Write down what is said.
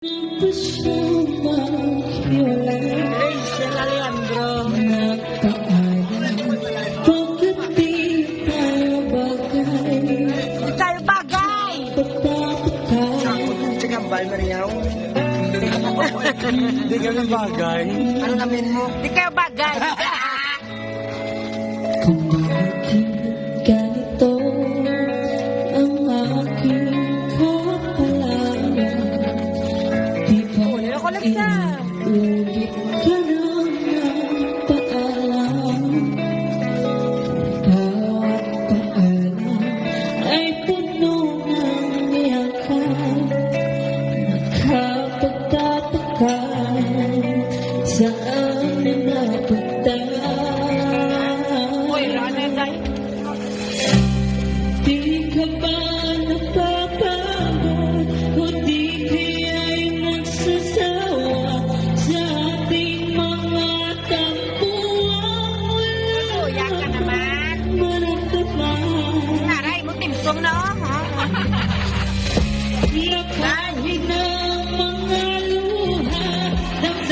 Rachel Alejandro. Di tayo bagay. Kambal Mariaw. Hindi ka na bagay. Ano namin mo? Di kayo bagay. Kung bakit ganito ang aking kapalaran, di ba Ako Alexa. ulit ka nang nagpaalam? Bawat paalam ay puno ng yakap, nakapagtataka.